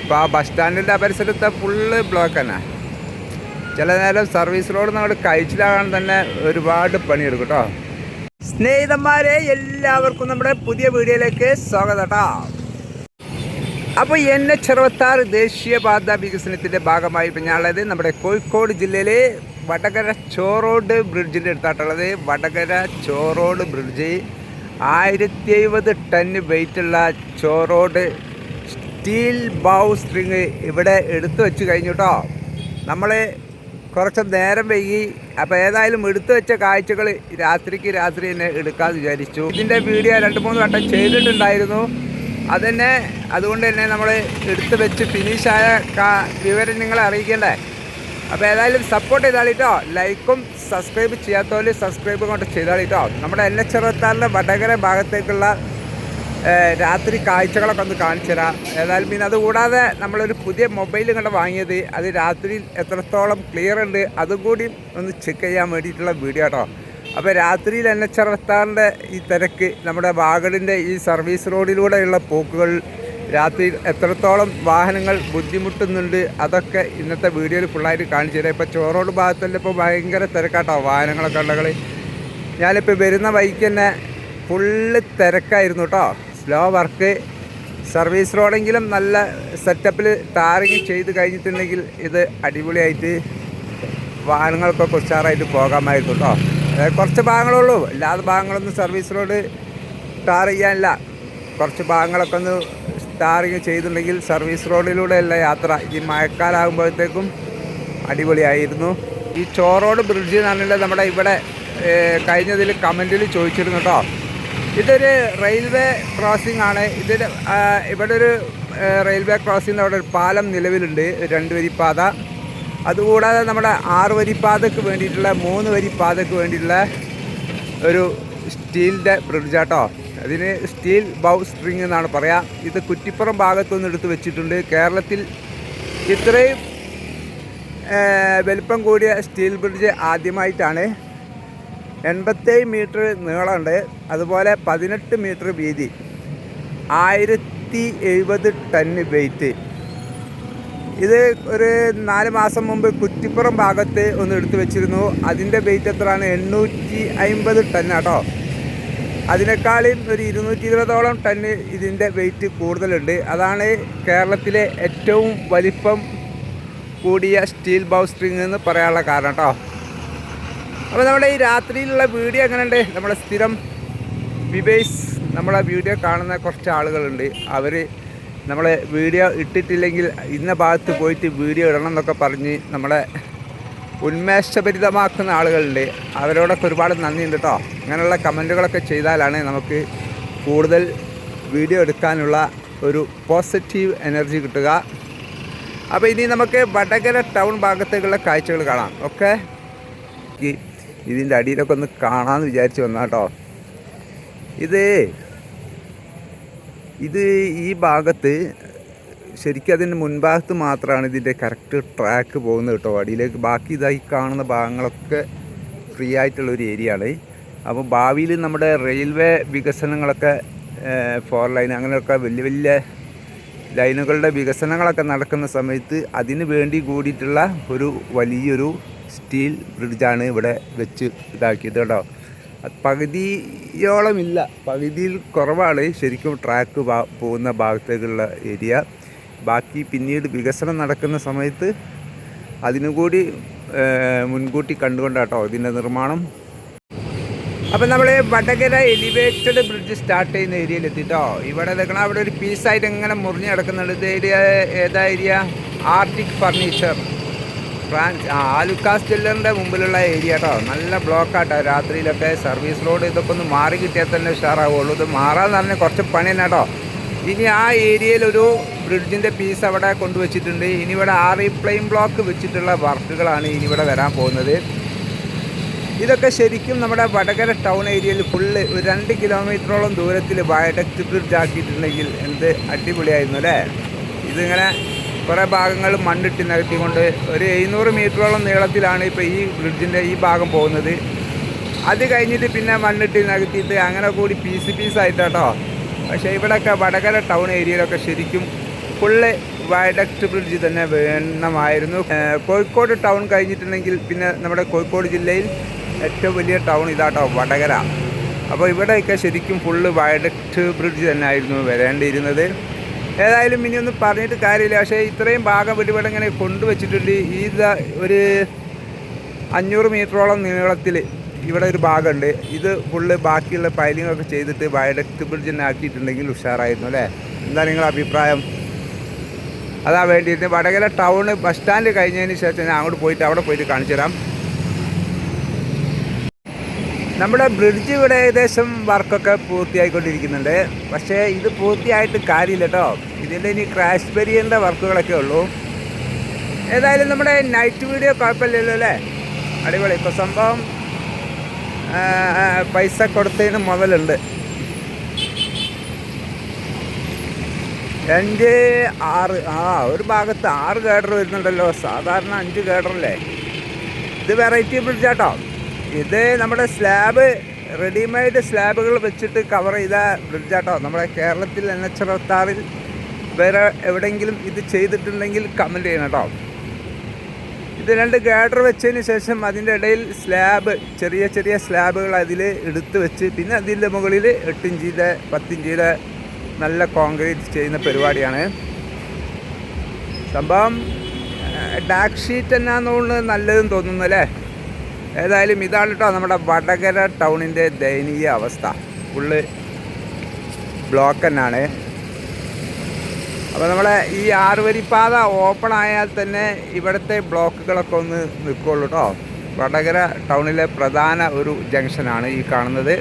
ഇപ്പോൾ ആ ബസ് സ്റ്റാൻഡിൻ്റെ പരിസരത്ത് ഫുള്ള് ബ്ലോക്ക് തന്നെ. ചില നേരം സർവീസ് റോഡ് അങ്ങോട്ട് കഴിച്ചിലാകാൻ തന്നെ ഒരുപാട് പണിയെടുക്കും കേട്ടോ. സ്നേഹിതന്മാരെ, എല്ലാവർക്കും നമ്മുടെ പുതിയ വീഡിയോയിലേക്ക് സ്വാഗതം കേട്ടോ. അപ്പോൾ NH-66 ദേശീയപാത വികസനത്തിൻ്റെ ഭാഗമായി ഇപ്പോൾ ഞാനുള്ളത് നമ്മുടെ കോഴിക്കോട് ജില്ലയിലെ വടകര ചോറോഡ് ബ്രിഡ്ജിൻ്റെ അടുത്തായിട്ടുള്ളത്. വടകര ചോറോഡ് ബ്രിഡ്ജ് 1070 ടൺ വെയിറ്റുള്ള ചോറോഡ് സ്റ്റീൽ ബൗ സ്ട്രിങ് ഇവിടെ എടുത്തു വെച്ച് കഴിഞ്ഞു കേട്ടോ. നമ്മൾ കുറച്ച് നേരം വൈകി. അപ്പോൾ ഏതായാലും എടുത്തു വെച്ച കാഴ്ചകൾ രാത്രി തന്നെ എടുക്കാമെന്ന് വിചാരിച്ചു. ഇതിൻ്റെ വീഡിയോ 2-3 വട്ടം ചെയ്തിട്ടുണ്ടായിരുന്നു. അതുകൊണ്ട് തന്നെ നമ്മൾ എടുത്ത് വെച്ച് ഫിനിഷായ വിവരം നിങ്ങളെ അറിയിക്കണ്ടേ. അപ്പോൾ ഏതായാലും സപ്പോർട്ട് ചെയ്താളിട്ടോ. ലൈക്കും സബ്സ്ക്രൈബ് ചെയ്യാത്തവർ സബ്സ്ക്രൈബ് കൊണ്ട് ചെയ്താളിട്ടോ. നമ്മുടെ NH-66 വടകര ഭാഗത്തേക്കുള്ള രാത്രി കാഴ്ചകളൊക്കെ ഒന്ന് കാണിച്ചു തരാം. ഏതായാലും പിന്നെ അതുകൂടാതെ നമ്മളൊരു പുതിയ മൊബൈൽ കണ്ട് വാങ്ങിയത്, അത് രാത്രിയിൽ എത്രത്തോളം ക്ലിയർ ഉണ്ട് അതും കൂടി ഒന്ന് ചെക്ക് ചെയ്യാൻ വേണ്ടിയിട്ടുള്ള വീഡിയോ കേട്ടോ. അപ്പോൾ രാത്രിയിൽ NH-66 ഈ തിരക്ക്, നമ്മുടെ വാഗടിൻ്റെ ഈ സർവീസ് റോഡിലൂടെയുള്ള പോക്കുകൾ രാത്രിയിൽ എത്രത്തോളം വാഹനങ്ങൾ ബുദ്ധിമുട്ടുന്നുണ്ട് അതൊക്കെ ഇന്നത്തെ വീഡിയോയിൽ ഫുള്ളായിട്ട് കാണിച്ചു തരാം. ഇപ്പോൾ ചോറോഡ് ഭാഗത്തല്ല ഇപ്പോൾ ഭയങ്കര തിരക്കാട്ടോ വാഹനങ്ങളൊക്കെ ഉണ്ടെങ്കിൽ. ഞാനിപ്പോൾ വരുന്ന വഴിക്ക് തന്നെ ഫുള്ള് തിരക്കായിരുന്നു കേട്ടോ. സ്ലോ വർക്ക്, സർവീസ് റോഡെങ്കിലും നല്ല സെറ്റപ്പിൽ ടാറിങ് ചെയ്ത് കഴിഞ്ഞിട്ടുണ്ടെങ്കിൽ ഇത് അടിപൊളിയായിട്ട് വാഹനങ്ങൾക്കൊക്കെ ഉഷാറായിട്ട് പോകാമായിരുന്നു കേട്ടോ. കുറച്ച് ഭാഗങ്ങളുള്ളൂ, അല്ലാത്ത ഭാഗങ്ങളൊന്നും സർവീസ് റോഡ് ടാർ ചെയ്യാനില്ല. കുറച്ച് ഭാഗങ്ങളൊക്കെ ഒന്ന് ടാറിങ് ചെയ്തിട്ടുണ്ടെങ്കിൽ സർവീസ് റോഡിലൂടെയുള്ള യാത്ര ഈ മഴക്കാലമാകുമ്പോഴത്തേക്കും അടിപൊളിയായിരുന്നു. ഈ ചോറോഡ് ബ്രിഡ്ജ് എന്ന് പറഞ്ഞാൽ നമ്മുടെ ഇവിടെ കഴിഞ്ഞതിൽ കമൻറ്റിൽ ചോദിച്ചിരുന്നു കേട്ടോ. ഇതൊരു റെയിൽവേ ക്രോസിംഗ് ആണ്. ഇവിടെ ഒരു റെയിൽവേ ക്രോസിംഗ്, അവിടെ ഒരു പാലം നിലവിലുണ്ട്, 2 വരിപ്പാത. അതുകൂടാതെ നമ്മുടെ 6 വരിപ്പാതയ്ക്ക് വേണ്ടിയിട്ടുള്ള 3 വരിപ്പാതയ്ക്ക് വേണ്ടിയിട്ടുള്ള ഒരു സ്റ്റീലിൻ്റെ ബ്രിഡ്ജാട്ടോ. അതിന് സ്റ്റീൽ ബൗ സ്ട്രിങ് എന്നാണ് പറയാം. ഇത് കുറ്റിപ്പുറം ഭാഗത്തുനിന്ന് എടുത്ത് വെച്ചിട്ടുണ്ട്. കേരളത്തിൽ ഇത്രയും വലിപ്പം കൂടിയ സ്റ്റീൽ ബ്രിഡ്ജ് ആദ്യമായിട്ടാണ്. 87 മീറ്റർ നീളമുണ്ട്, അതുപോലെ 18 മീറ്റർ വീതി, 1070 ടൺ വെയിറ്റ്. ഇത് ഒരു 4 മാസം മുമ്പ് കുറ്റിപ്പുറം ഭാഗത്ത് ഒന്ന് എടുത്തു വെച്ചിരുന്നു. അതിൻ്റെ വെയിറ്റ് എത്രയാണ്? 850 ടൺ കേട്ടോ. അതിനേക്കാളും ഒരു 220ഓളം ടണ്ണ് ഇതിൻ്റെ വെയിറ്റ് കൂടുതലുണ്ട്. അതാണ് കേരളത്തിലെ ഏറ്റവും വലിപ്പം കൂടിയ സ്റ്റീൽ ബൗ സ്ട്രിങ് എന്ന് പറയാനുള്ള കാരണം കേട്ടോ. അപ്പോൾ നമ്മുടെ ഈ രാത്രിയിലുള്ള വീഡിയോ എങ്ങനെയുണ്ട്? നമ്മുടെ സ്ഥിരം വിവേഴ്സ്, നമ്മളെ വീഡിയോ കാണുന്ന കുറച്ച് ആളുകളുണ്ട്. അവർ നമ്മളെ വീഡിയോ ഇട്ടിട്ടില്ലെങ്കിൽ ഇന്ന ഭാഗത്ത് പോയിട്ട് വീഡിയോ ഇടണം എന്നൊക്കെ പറഞ്ഞ് നമ്മളെ ഉന്മേഷഭരിതമാക്കുന്ന ആളുകളുണ്ട്. അവരോടൊക്കെ ഒരുപാട് നന്ദിയുണ്ട് കേട്ടോ. അങ്ങനെയുള്ള കമൻറ്റുകളൊക്കെ ചെയ്താലാണ് നമുക്ക് കൂടുതൽ വീഡിയോ എടുക്കാനുള്ള ഒരു പോസിറ്റീവ് എനർജി കിട്ടുക. അപ്പോൾ ഇനി നമുക്ക് വടകര ടൗൺ ഭാഗത്തേക്കുള്ള കാഴ്ചകൾ കാണാം. ഓക്കെ, ഇതിൻ്റെ അടിയിലൊക്കെ ഒന്ന് കാണാമെന്ന് വിചാരിച്ച് വന്നാൽ കേട്ടോ. ഇത് ഈ ഭാഗത്ത് ശരിക്കും അതിൻ്റെ മുൻഭാഗത്ത് മാത്രമാണ് ഇതിൻ്റെ കറക്റ്റ് ട്രാക്ക് പോകുന്നത് കേട്ടോ. അടിയിലേക്ക് ബാക്കി ഇതായി കാണുന്ന ഭാഗങ്ങളൊക്കെ ഫ്രീ ആയിട്ടുള്ളൊരു ഏരിയ ആണ്. അപ്പോൾ ഭാവിയിൽ നമ്മുടെ റെയിൽവേ വികസനങ്ങളൊക്കെ 4 ലൈൻ അങ്ങനെയൊക്കെ വലിയ വലിയ ലൈനുകളുടെ വികസനങ്ങളൊക്കെ നടക്കുന്ന സമയത്ത് അതിന് വേണ്ടി കൂടിയിട്ടുള്ള ഒരു വലിയൊരു സ്റ്റീൽ ബ്രിഡ്ജാണ് ഇവിടെ വെച്ച് ഇതാക്കിയത് കേട്ടോ. പകുതിയോളമില്ല, പകുതിയിൽ കുറവാണ് ശരിക്കും ട്രാക്ക് പോകുന്ന ഭാഗത്തേക്കുള്ള ഏരിയ. ബാക്കി പിന്നീട് വികസനം നടക്കുന്ന സമയത്ത് അതിനുകൂടി മുൻകൂട്ടി കണ്ടുകൊണ്ടാട്ടോ ഇതിൻ്റെ നിർമ്മാണം. അപ്പം നമ്മൾ വടകര എലിവേറ്റഡ് ബ്രിഡ്ജ് സ്റ്റാർട്ട് ചെയ്യുന്ന ഏരിയയിലെത്തിട്ടോ. ഇവിടെ നിൽക്കണം, അവിടെ ഒരു പീസായിട്ട് ഇങ്ങനെ മുറിഞ്ഞ് കിടക്കുന്നുണ്ട്. ഇത് ഏരിയ ഏതാ area? Arctic furniture branch, Alukkas ജില്ലറിൻ്റെ മുമ്പിലുള്ള ഏരിയ കേട്ടോ. നല്ല ബ്ലോക്കാട്ടോ രാത്രിയിലൊക്കെ. സർവീസ് റോഡ് ഇതൊക്കെ ഒന്ന് മാറി കിട്ടിയാൽ തന്നെ ഉഷാറാവുള്ളൂ. ഇത് മാറാന്ന് പറഞ്ഞാൽ കുറച്ച് പണി തന്നെ കേട്ടോ. ഇനി ആ ഏരിയയിലൊരു ബ്രിഡ്ജിൻ്റെ പീസ് അവിടെ കൊണ്ടുവച്ചിട്ടുണ്ട്. ഇനി ഇവിടെ പ്ലെയിൻ ബ്ലോക്ക് വെച്ചിട്ടുള്ള വർക്കുകളാണ് ഇനി ഇവിടെ വരാൻ പോകുന്നത്. ഇതൊക്കെ ശരിക്കും നമ്മുടെ വടകര ടൗൺ ഏരിയയിൽ ഫുള്ള് ഒരു 2 കിലോമീറ്ററോളം ദൂരത്തിൽ വയഡക്റ്റ് ബ്രിഡ്ജ് ആക്കിയിട്ടുണ്ടെങ്കിൽ എന്ത് അടിപൊളിയായിരുന്നു അല്ലേ. ഇതിങ്ങനെ കുറേ ഭാഗങ്ങൾ മണ്ണിട്ട് നികത്തിക്കൊണ്ട് ഒരു 700 മീറ്ററോളം നീളത്തിലാണ് ഇപ്പോൾ ഈ ബ്രിഡ്ജിൻ്റെ ഈ ഭാഗം പോകുന്നത്. അത് കഴിഞ്ഞിട്ട് പിന്നെ മണ്ണിട്ട് നികത്തിയിട്ട് അങ്ങനെ കൂടി പീസായിട്ടാട്ടോ. പക്ഷേ ഇവിടെയൊക്കെ വടകര ടൗൺ ഏരിയയിലൊക്കെ ശരിക്കും ഫുള്ള് വയഡക്റ്റ് ബ്രിഡ്ജ് തന്നെ വേണമായിരുന്നു. കോഴിക്കോട് ടൗൺ കഴിഞ്ഞിട്ടുണ്ടെങ്കിൽ പിന്നെ നമ്മുടെ കോഴിക്കോട് ജില്ലയിൽ ഏറ്റവും വലിയ ടൗൺ ഇതാട്ടോ, വടകര. അപ്പോൾ ഇവിടെയൊക്കെ ശരിക്കും ഫുള്ള് വയഡക്റ്റ് ബ്രിഡ്ജ് തന്നെ ആയിരുന്നു വരേണ്ടിയിരുന്നത്. ഏതായാലും ഇനിയൊന്നും പറഞ്ഞിട്ട് കാര്യമില്ല. പക്ഷേ ഇത്രയും ഭാഗം ഇവിടെ ഇങ്ങനെ കൊണ്ടുവച്ചിട്ടുണ്ട്. ഒരു 500 മീറ്ററോളം നീളത്തിൽ ഇവിടെ ഒരു ഭാഗമുണ്ട്. ഇത് ഫുള്ള് ബാക്കിയുള്ള പൈലിങ്ങൊക്കെ ചെയ്തിട്ട് വയഡക്റ്റ് ബ്രിഡ്ജ് തന്നെ ആക്കിയിട്ടുണ്ടെങ്കിൽ ഉഷാറായിരുന്നു അല്ലേ? എന്താ നിങ്ങളുടെ അഭിപ്രായം? അതാ വേണ്ടിയിട്ട് വടകര ടൗണ് ബസ് സ്റ്റാൻഡ് കഴിഞ്ഞതിന് ശേഷം ഞാൻ അങ്ങോട്ട് പോയിട്ട് അവിടെ പോയിട്ട് കാണിച്ചു തരാം. നമ്മുടെ ബ്രിഡ്ജ് ഇവിടെ ഏകദേശം വർക്കൊക്കെ പൂർത്തിയായിക്കൊണ്ടിരിക്കുന്നുണ്ട്. പക്ഷേ ഇത് പൂർത്തിയായിട്ട് കാര്യമില്ല കേട്ടോ. ഇതിൻ്റെ ഇനി ക്രാഷ് ബരിയറിൻ്റെ വർക്കുകളൊക്കെ ഉള്ളൂ. ഏതായാലും നമ്മുടെ നൈറ്റ് വീഡിയോ കുഴപ്പമില്ലല്ലോ അല്ലേ? അടിപൊളി. ഇപ്പോൾ സംഭവം പൈസ കൊടുത്തതിന് മുതലുണ്ട്. 5, 6 ഒരു ഭാഗത്ത് 6 ഗേഡർ വരുന്നുണ്ടല്ലോ. സാധാരണ 5 ഗേഡറല്ലേ? ഇത് വെറൈറ്റി ബ്രിഡ്ജാട്ടോ. ഇത് നമ്മുടെ സ്ലാബ്, റെഡിമെയ്ഡ് സ്ലാബുകൾ വെച്ചിട്ട് കവർ ചെയ്ത ബ്രിഡ്ജാട്ടോ. നമ്മുടെ കേരളത്തിൽ NH-66 വേറെ എവിടെയെങ്കിലും ഇത് ചെയ്തിട്ടുണ്ടെങ്കിൽ കമൻറ്റ് ചെയ്യണം കേട്ടോ. ഇത് 2 ഗേഡർ വെച്ചതിന് ശേഷം അതിൻ്റെ ഇടയിൽ സ്ലാബ്, ചെറിയ ചെറിയ സ്ലാബുകൾ അതിൽ എടുത്ത് വെച്ച് പിന്നെ അതിൻ്റെ മുകളിൽ 8 ഇഞ്ചിൻ്റെ 10 ഇഞ്ചിയുടെ നല്ല കോൺക്രീറ്റ് ചെയ്യുന്ന പരിപാടിയാണ്. സംഭവം ഡാർക്ക് ഷീറ്റ് എന്നാന്നുള്ളത് നല്ലതെന്ന് തോന്നുന്നു അല്ലേ? ഏതായാലും ഇതാണ് കേട്ടോ നമ്മുടെ വടകര ടൗണിൻ്റെ ദയനീയ അവസ്ഥ. ഫുള്ള് ബ്ലോക്ക് തന്നെയാണ്. അപ്പോൾ നമ്മളെ ഈ 6 വരിപ്പാത ഓപ്പൺ ആയാൽ തന്നെ ഇവിടുത്തെ ബ്ലോക്കുകളൊക്കെ ഒന്ന് നിൽക്കുള്ളൂ കേട്ടോ. വടകര ടൗണിലെ പ്രധാന ഒരു ജംഗ്ഷനാണ് ഈ കാണുന്നത്.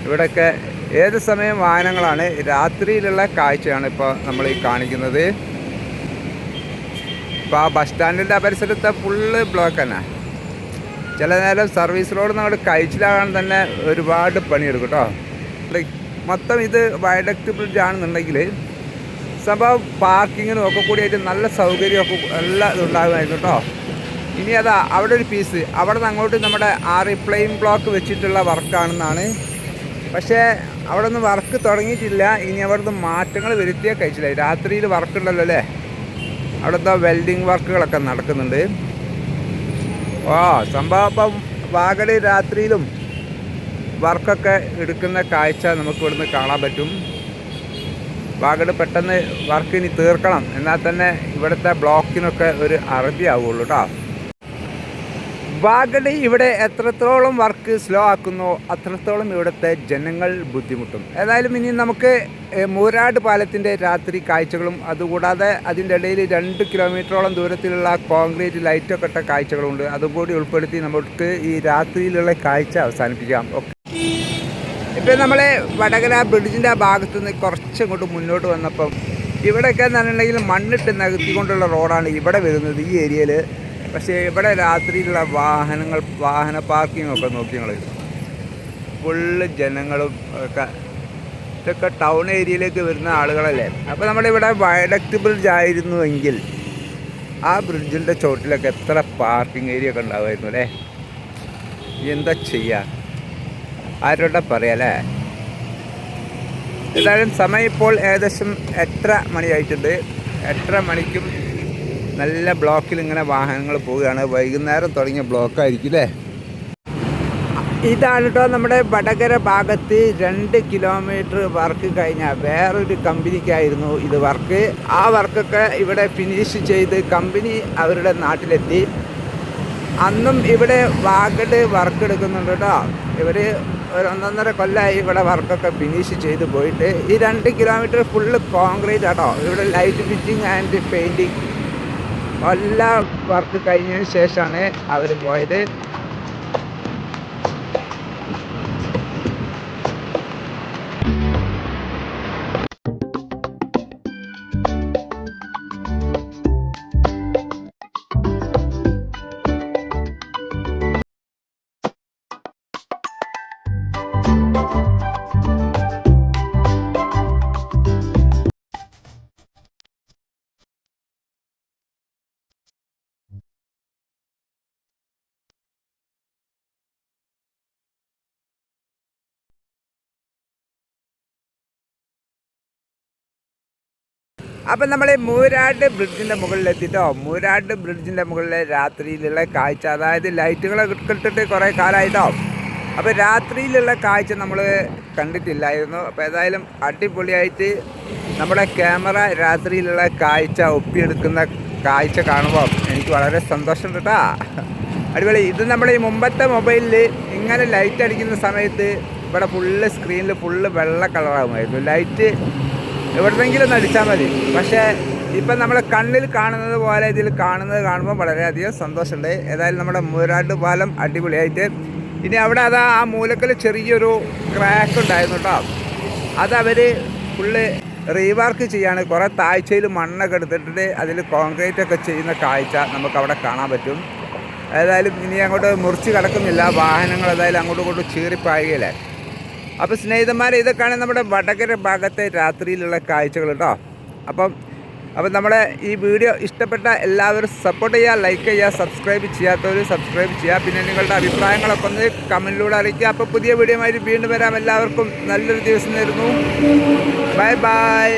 ഇവിടെയൊക്കെ ഏത് സമയം വാഹനങ്ങളാണ്. രാത്രിയിലുള്ള കാഴ്ചയാണ് ഇപ്പോൾ നമ്മൾ ഈ കാണിക്കുന്നത്. ഇപ്പോൾ ആ ബസ് സ്റ്റാൻഡിൻ്റെ പരിസരത്ത് ഫുള്ള് ബ്ലോക്ക് തന്നെ. ചില നേരം സർവീസ് റോഡ് നമ്മൾ കഴിച്ചിലാകാൻ തന്നെ ഒരുപാട് പണിയെടുക്കും കേട്ടോ. മൊത്തം ഇത് വയഡക്റ്റ് ബ്രിഡ്ജ് ആണെന്നുണ്ടെങ്കിൽ സംഭവം പാർക്കിങ്ങിനും ഒക്കെ കൂടിയായിട്ട് നല്ല സൗകര്യമൊക്കെ നല്ല ഇതുണ്ടാകുമായിരുന്നു കേട്ടോ. ഇനി അതാ അവിടെ ഒരു പീസ്, അവിടെ നിന്ന് അങ്ങോട്ട് നമ്മുടെ റിപ്ലെയിൻ ബ്ലോക്ക് വെച്ചിട്ടുള്ള വർക്കാണെന്നാണ്. പക്ഷേ അവിടെ നിന്ന് വർക്ക് തുടങ്ങിയിട്ടില്ല. ഇനി അവിടുന്ന് മാറ്റങ്ങൾ വരുത്തിയാൽ കഴിച്ചില്ല. രാത്രിയിൽ വർക്കുണ്ടല്ലോ അല്ലേ? അവിടുത്തെ വെൽഡിങ് വർക്കുകളൊക്കെ നടക്കുന്നുണ്ട്. സംഭവം ഇപ്പം വാഗട് രാത്രിയിലും വർക്കൊക്കെ എടുക്കുന്ന കാഴ്ച നമുക്ക് ഇവിടുന്ന് കാണാൻ പറ്റും. വാഗട് പെട്ടെന്ന് വർക്ക് ഇനി തീർക്കണം, എന്നാൽ തന്നെ ഇവിടുത്തെ ബ്ലോക്കിനൊക്കെ ഒരു അറുതി ആവുള്ളൂ കേട്ടോ. വാഗട് ഇവിടെ എത്രത്തോളം വർക്ക് സ്ലോ ആക്കുന്നോ അത്രത്തോളം ഇവിടുത്തെ ജനങ്ങൾ ബുദ്ധിമുട്ടും. ഏതായാലും ഇനി നമുക്ക് മൂരാട് പാലത്തിൻ്റെ രാത്രി കാഴ്ചകളും അതുകൂടാതെ അതിൻ്റെ ഇടയിൽ 2 കിലോമീറ്ററോളം ദൂരത്തിലുള്ള കോൺക്രീറ്റ് ലൈറ്റൊക്കെ ഇട്ട കാഴ്ചകളുണ്ട്. അതും കൂടി ഉൾപ്പെടുത്തി നമുക്ക് ഈ രാത്രിയിലുള്ള കാഴ്ച അവസാനിപ്പിക്കാം. ഓക്കെ, ഇപ്പം നമ്മൾ വടകര ബ്രിഡ്ജിൻ്റെ ഭാഗത്തു നിന്ന് കുറച്ചങ്ങോട്ട് മുന്നോട്ട് വന്നപ്പം ഇവിടെയൊക്കെ എന്ന് പറഞ്ഞിട്ടുണ്ടെങ്കിൽ മണ്ണിട്ട് നികത്തിക്കൊണ്ടുള്ള റോഡാണ് ഇവിടെ വരുന്നത് ഈ ഏരിയയിൽ. പക്ഷേ ഇവിടെ രാത്രിയിലുള്ള വാഹന പാർക്കിങ്ങൊക്കെ നോക്കി ഞങ്ങൾ ഫുള്ള് ജനങ്ങളും ഒക്കെ. ഇതൊക്കെ ടൗൺ ഏരിയയിലേക്ക് വരുന്ന ആളുകളല്ലേ. അപ്പോൾ നമ്മളിവിടെ വയഡക്റ്റ് ബ്രിഡ്ജ് ആയിരുന്നുവെങ്കിൽ ആ ബ്രിഡ്ജിൻ്റെ ചോട്ടിലൊക്കെ എത്ര പാർക്കിംഗ് ഏരിയ ഒക്കെ ഉണ്ടാകുമായിരുന്നു അല്ലേ? എന്താ ചെയ്യുക, ആരോടെ പറയാല്ലേ? എന്തായാലും സമയം ഇപ്പോൾ ഏകദേശം 8:30 മണിയായിട്ടുണ്ട്. 8:30 മണിക്കും നല്ല ബ്ലോക്കിൽ ഇങ്ങനെ വാഹനങ്ങൾ പോവുകയാണ്. വൈകുന്നേരം തുടങ്ങിയ ബ്ലോക്കായിരിക്കും അല്ലേ? ഇതാണ് കേട്ടോ നമ്മുടെ വടകര ഭാഗത്ത് 2 കിലോമീറ്റർ വർക്ക് കഴിഞ്ഞ വേറൊരു കമ്പനിക്കായിരുന്നു ഇത് വർക്ക്. ആ വർക്കൊക്കെ ഇവിടെ ഫിനിഷ് ചെയ്ത് കമ്പനി അവരുടെ നാട്ടിലെത്തി. അന്നും ഇവിടെ വാഗട് വർക്ക് എടുക്കുന്നുണ്ട് കേട്ടോ. ഇവർ ഒരു 1.5 കൊല്ലമായി ഇവിടെ വർക്കൊക്കെ ഫിനിഷ് ചെയ്ത് പോയിട്ട്. ഈ 2 കിലോമീറ്റർ ഫുള്ള് കോൺക്രീറ്റ് ആട്ടോ. ഇവിടെ ലൈറ്റ് ഫിറ്റിംഗ് ആൻഡ് പെയിൻറ്റിങ് എല്ലാ വർക്ക് കഴിഞ്ഞതിന് ശേഷമാണ് അവർ പോയത്. അപ്പം നമ്മൾ മൂരാട് ബ്രിഡ്ജിൻ്റെ മുകളിലെത്തിയിട്ടോ. മൂരാട് ബ്രിഡ്ജിൻ്റെ മുകളിലെ രാത്രിയിലുള്ള കാഴ്ച, അതായത് ലൈറ്റുകളൊക്കെ ഇട്ടിട്ട് കുറേ കാലമായിട്ടോ. അപ്പോൾ രാത്രിയിലുള്ള കാഴ്ച നമ്മൾ കണ്ടിട്ടില്ലായിരുന്നു. അപ്പോൾ ഏതായാലും അടിപൊളിയായിട്ട് നമ്മുടെ ക്യാമറ രാത്രിയിലുള്ള കാഴ്ച ഒപ്പിയെടുക്കുന്ന കാഴ്ച കാണുമ്പോൾ എനിക്ക് വളരെ സന്തോഷമുണ്ട് കേട്ടോ. അടിപൊളി. ഇത് നമ്മുടെ ഈ മുമ്പത്തെ മൊബൈലിൽ ഇങ്ങനെ ലൈറ്റ് അടിക്കുന്ന സമയത്ത് ഇവിടെ ഫുള്ള് സ്ക്രീനിൽ ഫുള്ള് വെള്ള കളറാകുമായിരുന്നു. ലൈറ്റ് എവിടെന്നെങ്കിലും ഒന്ന് അടിച്ചാൽ മതി. പക്ഷേ ഇപ്പം നമ്മൾ കണ്ണിൽ കാണുന്നത് പോലെ ഇതിൽ കാണുമ്പോൾ വളരെയധികം സന്തോഷമുണ്ട്. ഏതായാലും നമ്മുടെ മൂരാട് പാലം അടിപൊളിയായിട്ട്. ഇനി അവിടെ അതാ ആ മൂലക്കൽ ചെറിയൊരു ക്രാക്ക് ഉണ്ടായിരുന്നു കേട്ടോ. അതവർ ഫുള്ള് റീവാർക്ക് ചെയ്യാണ്. കുറേ താഴ്ചയിൽ മണ്ണൊക്കെ എടുത്തിട്ട് അതിൽ കോൺക്രീറ്റ് ഒക്കെ ചെയ്യുന്ന കാഴ്ച നമുക്കവിടെ കാണാൻ പറ്റും. ഏതായാലും ഇനി അങ്ങോട്ട് മുറിച്ച് കിടക്കുന്നില്ല. വാഹനങ്ങൾ ഏതായാലും അങ്ങോട്ടും ഇങ്ങോട്ടും ചീറിപ്പായുകയില്ലേ. അപ്പോൾ സ്നേഹിതന്മാരെ, ഇതൊക്കെയാണ് നമ്മുടെ വടകര ഭാഗത്തെ രാത്രിയിലുള്ള കാഴ്ചകൾ കേട്ടോ. അപ്പം നമ്മുടെ ഈ വീഡിയോ ഇഷ്ടപ്പെട്ട എല്ലാവരും സപ്പോർട്ട് ചെയ്യുക, ലൈക്ക് ചെയ്യുക, സബ്സ്ക്രൈബ് ചെയ്യാത്തവർ സബ്സ്ക്രൈബ് ചെയ്യുക. പിന്നെ നിങ്ങളുടെ അഭിപ്രായങ്ങളൊക്കെ ഒന്ന് കമൻറ്റിലൂടെ അറിയിക്കുക. അപ്പോൾ പുതിയ വീഡിയോ ആയിട്ട് വീണ്ടും വരാം. എല്ലാവർക്കും നല്ലൊരു ദിവസം നേരുന്നു. Bye bye.